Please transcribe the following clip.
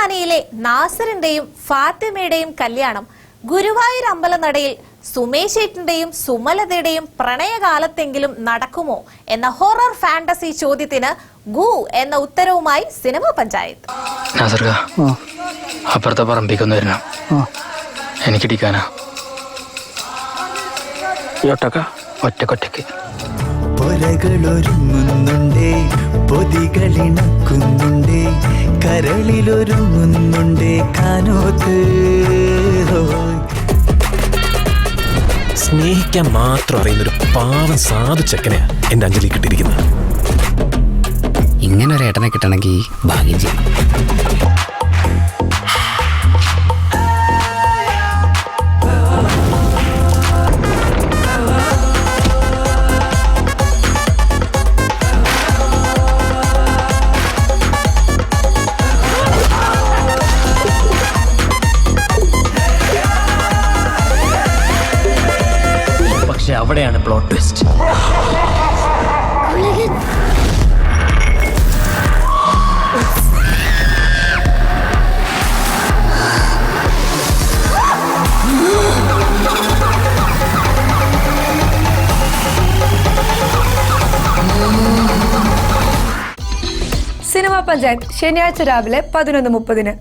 പൊന്നാനിയിലെ നാസറിന്റെയും ഫാത്തിമയുടെയും കല്യാണം ഗുരുവായൂർ അമ്പലനടയിൽ സുമേഷേട്ടന്റെയും സുമലതയുടെയും പ്രണയകാലത്തെങ്കിലും നടക്കുമോ എന്ന ഹൊറർ ഫാന്റസി ചോദ്യത്തിന് ഗു എന്ന ഉത്തരവുമായി സിനിമ പഞ്ചായത്ത്. അപ്പുറത്തെ പറമ്പിക്കൊന്നു വരണം, എനിക്കിടിക്കാനാ ഒറ്റക്കൊറ്റക്ക്. പൊരകളൊരുങ്ങുന്നുണ്ടേ, പൊതികളിണക്കുന്നുണ്ടേ, കരളിലൊരുങ്ങുന്നുണ്ടേ കാനോത്ത്. സ്നേഹിക്കാൻ മാത്രം അറിയുന്നൊരു പാവം സാധു ചെക്കനെയാ എന്റെ അഞ്ജലി കിട്ടിയിരിക്കുന്നത്. ഇങ്ങനെ ഒരു ഏട്ടനെ കിട്ടണമെങ്കിൽ ഭാഗ്യം ചെയ്യണം. പക്ഷെ അവിടെയാണ് പ്ലോട്ട് ട്വിസ്റ്റ്. സിനിമ പഞ്ചായത്ത് ശനിയാഴ്ച രാവിലെ 11:30.